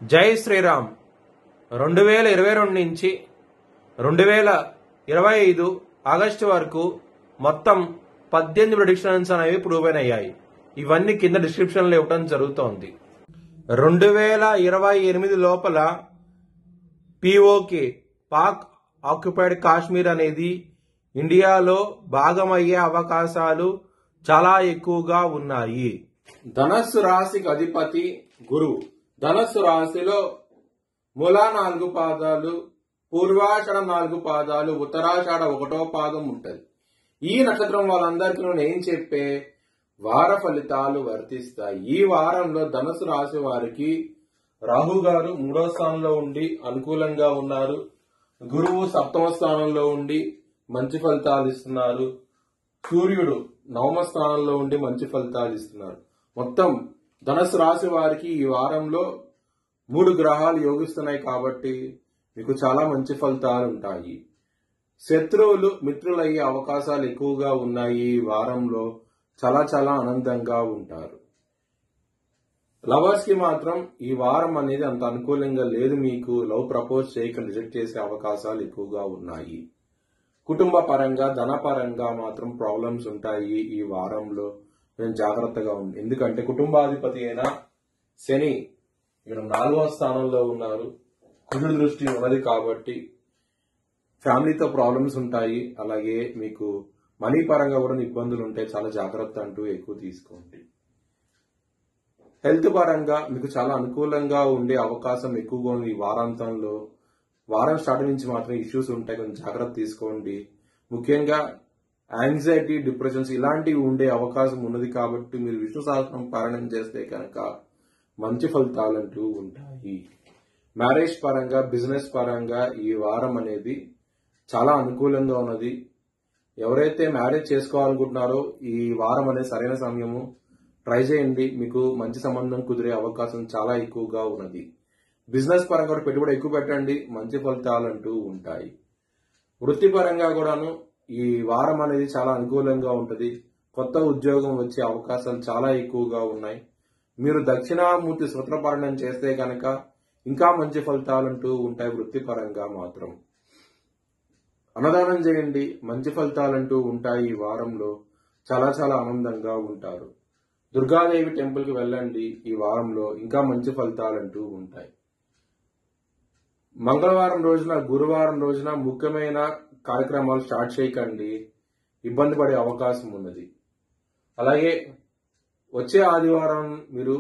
జై శ్రీరామ్. 2022 నుంచి 2025 ఆగస్టు వరకు మొత్తం 18 ప్రెడిక్షన్స్ అనేవి ప్రూవ్ అయ్యాయి. ఇవన్నీ కింద డిస్క్రిప్షన్ లో ఇవ్వడం జరుగుతోంది. 2028 లోపల పిఓకే పాక్ ఆక్యుపైడ్ కాశ్మీర్ అనేది ఇండియాలో భాగమయ్యే అవకాశాలు చాలా ఎక్కువగా ఉన్నాయి. ధనస్సు రాశికి అధిపతి గురువు. ధనస్సు రాశిలో మూలా 4 పాదాలు, పూర్వాషాఢ 4 పాదాలు, ఉత్తరాషాఢ 1వ పాదం ఉంటది. ఈ నక్షత్రం వాళ్ళందరికీ నేను చెప్పే వార ఫలితాలు వర్తిస్తాయి. ఈ వారంలో ధనస్సు రాశి వారికి రాహు గారు 3వ స్థానంలో ఉండి అనుకూలంగా ఉన్నారు. గురువు 7వ స్థానంలో ఉండి మంచి ఫలితాలు ఇస్తున్నారు. సూర్యుడు 9వ స్థానంలో ఉండి మంచి ఫలితాలు ఇస్తున్నారు. మొత్తం ధనస్సు రాశి వారికి ఈ వారంలో 3 గ్రహాలు యోగిస్తున్నాయి కాబట్టి మీకు చాలా మంచి ఫలితాలు ఉంటాయి. శత్రువులు మిత్రులయ్యే అవకాశాలు ఎక్కువగా ఉన్నాయి. ఈ వారంలో చాలా చాలా ఆనందంగా ఉంటారు. లవర్స్ కి మాత్రం ఈ వారం అనేది అంత అనుకూలంగా లేదు. మీకు లవ్ ప్రపోజ్ చేయక రిజెక్ట్ చేసే అవకాశాలు ఎక్కువగా ఉన్నాయి. కుటుంబ పరంగా ధన పరంగా మాత్రం ప్రాబ్లమ్స్ ఉంటాయి. ఈ వారంలో నేను జాగ్రత్తగా ఉంది. ఎందుకంటే కుటుంబాధిపతి అయిన శని ఇక్కడ 4వ స్థానంలో ఉన్నారు. కుజుడు దృష్టి ఉన్నది కాబట్టి ఫ్యామిలీతో ప్రాబ్లమ్స్ ఉంటాయి. అలాగే మీకు మనీ పరంగా కూడా ఇబ్బందులు ఉంటాయి. చాలా జాగ్రత్త అంటూ ఎక్కువ తీసుకోండి. హెల్త్ పరంగా మీకు చాలా అనుకూలంగా ఉండే అవకాశం ఎక్కువగా ఉంది. ఈ వారాంతంలో వారం స్టార్ట్ నుంచి మాత్రం ఇష్యూస్ ఉంటాయి. కొంచెం జాగ్రత్త తీసుకోండి. ముఖ్యంగా యాంగ్జైటీ, డిప్రెషన్స్ ఇలాంటివి ఉండే అవకాశం ఉన్నది కాబట్టి మీరు విష్ణు సహస్రం పారాయణం చేస్తే కనుక మంచి ఫలితాలు అంటూ ఉంటాయి. మ్యారేజ్ పరంగా, బిజినెస్ పరంగా ఈ వారం అనేది చాలా అనుకూలంగా ఉన్నది. ఎవరైతే మ్యారేజ్ చేసుకోవాలనుకుంటున్నారో ఈ వారం అనేది సరైన సమయము. ట్రై చేయండి. మీకు మంచి సంబంధం కుదిరే అవకాశం చాలా ఎక్కువగా ఉన్నది. బిజినెస్ పరంగా కూడా పెట్టుబడి ఎక్కువ పెట్టండి. మంచి ఫలితాలు అంటూ ఉంటాయి. వృత్తిపరంగా కూడాను ఈ వారం అనేది చాలా అనుకూలంగా ఉంటుంది. కొత్త ఉద్యోగం వచ్చే అవకాశాలు చాలా ఎక్కువగా ఉన్నాయి. మీరు దక్షిణామూర్తి సూత్రపాలనం చేస్తే కనుక ఇంకా మంచి ఫలితాలు అంటూ ఉంటాయి. వృత్తిపరంగా మాత్రం అన్నదానం చేయండి. మంచి ఫలితాలంటూ ఉంటాయి. ఈ వారంలో చాలా చాలా ఆనందంగా ఉంటారు. దుర్గాదేవి టెంపుల్ కి వెళ్ళండి. ఈ వారంలో ఇంకా మంచి ఫలితాలంటూ ఉంటాయి. మంగళవారం రోజున, గురువారం రోజున ముఖ్యమైన కార్యక్రమాలు స్టార్ట్ చేయకండి. ఇబ్బంది పడే అవకాశం ఉన్నది. అలాగే వచ్చే ఆదివారం మీరు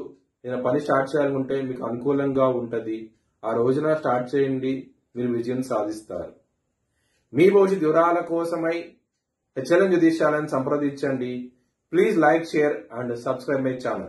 ఏదైనా పని స్టార్ట్ చేయాలనుకుంటే మీకు అనుకూలంగా ఉంటది. ఆ రోజున స్టార్ట్ చేయండి. మీరు విజయం సాధిస్తారు. మీ భవిష్యత్ వివరాల కోసమై హెచ్ఎల్ఎం జ్యోతిష్యాలను సంప్రదించండి. Please like, share and subscribe my channel.